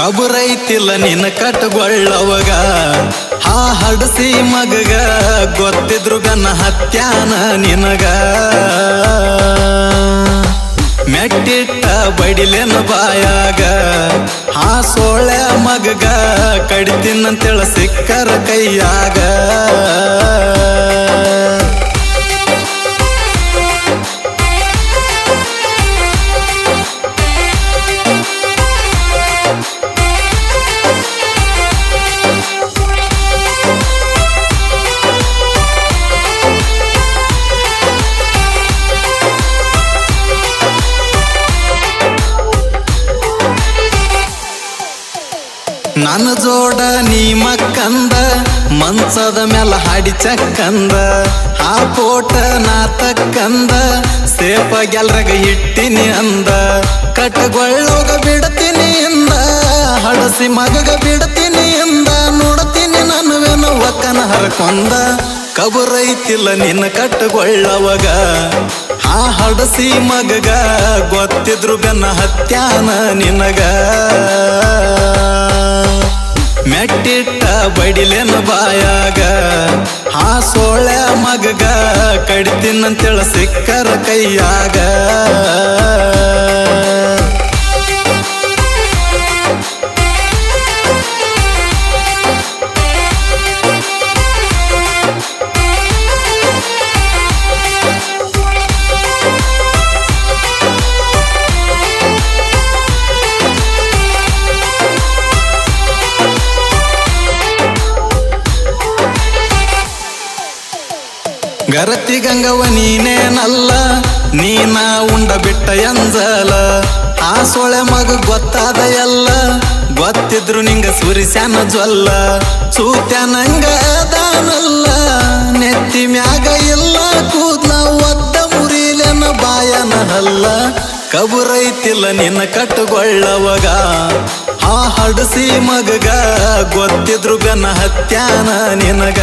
ಕಬುರೈತಿಲ್ಲ ನಿನ್ನ ಕಟ್ಟಗೊಳ್ಳವಗ ಆ ಹಡಸಿ ಮಗಗ ಗೊತ್ತಿದ್ರು ಗನ್ನ ಹತ್ಯಾನ ನಿನಗ ಮೆಟ್ಟಿಟ್ಟ ಬಡಿಲೆನ ಬಾಯಾಗ ಆ ಸೋಳೆ ಮಗಗ ಕಡಿತೀನಂತೇಳ ಸಿಕ್ಕರ ಕೈಯಾಗ ನನ್ನ ಜೋಡ ನೀ ಮಕ್ಕಂದ ಮನ್ಸದ ಮ್ಯಾಲ ಹಾಡಿ ಚಕ್ಕಂದ ಆ ಪೋಟ ನಾ ತಕ್ಕಂದ ಸೇಪ ಗೆಲ್ರಗ ಇಟ್ಟಿನಿ ಅಂದ ಕಟ್ಟಗೊಳ್ಳೋಗ ಬಿಡ್ತೀನಿ ಎಂದ ಹಡಸಿ ಮಗಗ ಬಿಡ್ತೀನಿ ಎಂದ ನೋಡ್ತೀನಿ ನನ್ವೇನ ಒಕ್ಕನ ಹರಕೊಂದ ಕಬುರೈತಿಲ್ಲ ನಿನ್ನ ಕಟ್ಟಗೊಳ್ಳವಗ ಆ ಹಡಸಿ ಮಗಗ ಗೊತ್ತಿದ್ರು ಗನ್ನ ಹತ್ಯಾನ ನಿನಗ ಮೆಟ್ಟಿಟ್ಟ ಬಡಿಲೆನ ಬಾಯಾಗ ಆ ಸೋಳೆ ಮಗಗ ಕಡಿತೀನಂತೇಳ ಸಿಕ್ಕರ ಕೈಯಾಗ ಗರತಿ ಗಂಗವ ನೀನೇನಲ್ಲ ನೀನ ಉಂಡ ಬಿಟ್ಟ ಎಂಜಲ ಆ ಸೊಳೆ ಮಗ ಗೊತ್ತಾದ ಎಲ್ಲ ಗೊತ್ತಿದ್ರು ನಿಂಗ ಸುರಿಸ್ಯಾನ ಜ್ವಲ್ಲ ಸೂತ್ಯಾನಂಗ ಅದಾನಲ್ಲ ನೆತ್ತಿ ಮ್ಯಾಗ ಇಲ್ಲ ಕೂದ್ಲ ಒದ್ದ ಮುರಿಲೆನ ಬಾಯನ ಹಲ್ಲ ಕಬುರೈತಿಲ್ಲ ನಿನ್ನ ಕಟ್ಟಗೊಳ್ಳವಗ ಆ ಹಡಸಿ ಮಗಗ ಗೊತ್ತಿದ್ರು ಗನ ಹತ್ಯಾನ ನಿನಗ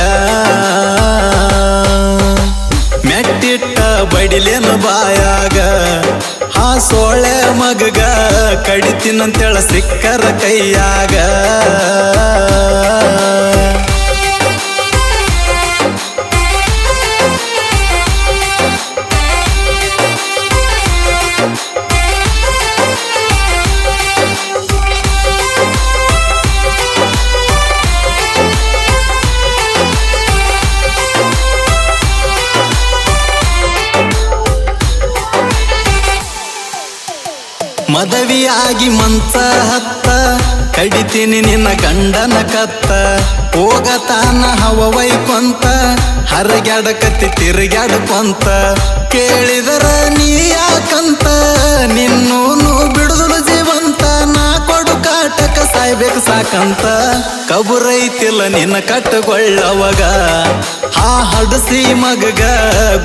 ಮೆಟ್ಟಿಟ್ಟ ಬಡಿಲೆನ ಬಾಯಾಗ ಆ ಸೋಳೆ ಮಗಗ ಕಡಿತೀನಂತೇಳ ಸಿಕ್ಕರ ಕೈಯಾಗ ಮದವಿಯಾಗಿ ಮಂಚ ಹತ್ತ ಕಡಿತೀನಿ ನಿನ್ನ ಗಂಡನ ಕತ್ತ ಹೋಗತಾನ ಹವವೈಕೊಂತ ಹರಗ್ಯಾಡಕತ್ತಿ ತಿರುಗ್ಯಾಡ್ಕೊಂತ ಕೇಳಿದರ ನೀ ಯಾಕಂತ ನಿನ್ನೂನು ಬಿಡುದಲು ಜೀವಂತ ನಾ ಕೊಡು ಕಾಟಕ ಸಾಯ್ಬೇಕು ಸಾಕಂತ ಕಬುರೈತಿಲ್ಲ ನಿನ್ನ ಕಟ್ಟಗೊಳ್ಳವಗ ಆ ಹಡಸಿ ಮಗಗ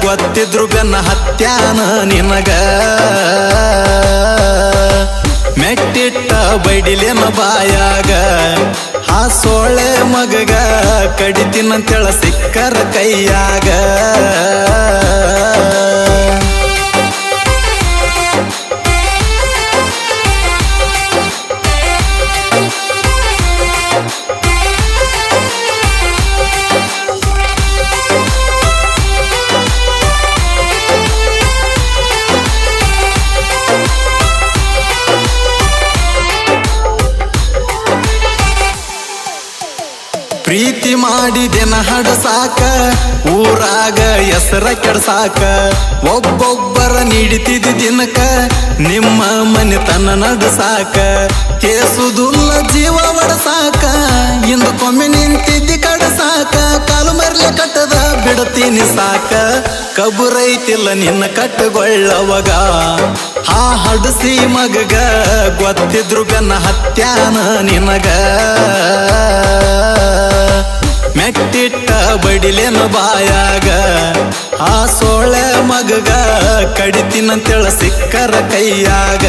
ಗೊತ್ತಿದ್ರು ಗನ್ನ ಹತ್ಯಾನ ನಿನಗ ಮೆಟ್ಟಿಟ್ಟ ಬಡಿಲೆನ ಬಾಯಾಗ ಆ ಸೋಳೆ ಮಗಗ ಕಡಿತೀನಂತೇಳ ಸಿಕ್ಕರ ಕೈಯಾಗ ಪ್ರೀತಿ ಮಾಡಿದೆನ ಹಡಸಾಕ ಊರಾಗ ಹೆಸರ ಕೆಡ್ಸಾಕ ಒಬ್ಬೊಬ್ಬರ ನೀಡಿತಿದ್ದಿ ದಿನಕ ನಿಮ್ಮ ಮನೆತನ ನಡಸಾಕ ಕೇಸುದುಲ್ಲ ಜೀವ ಒಡಸಾಕ ಇಂದು ಕೊಮ್ಮೆ ನಿಂತಿದ್ದಿ ಕಡಸಾಕ ಕಾಲು ಮರ್ಲೆ ಕಟ್ಟದ ಬಿಡ್ತೀನಿ ಸಾಕ ಕಬುರೈತಿಲ್ಲ ನಿನ್ನ ಕಟ್ಟಗೊಳ್ಳವಗ ಆ ಹಡಸಿ ಮಗಗ ಗೊತ್ತಿದ್ರು ಗನ್ನ ಹತ್ಯಾನ ನಿನಗ ಮೆಟ್ಟಿಟ್ಟ ಬಡಿಲೆನ ಬಾಯಾಗ ಆ ಸೋಳೆ ಮಗಗ ಕಡಿತೀನಂತೇಳ ಸಿಕ್ಕರ ಕೈಯಾಗ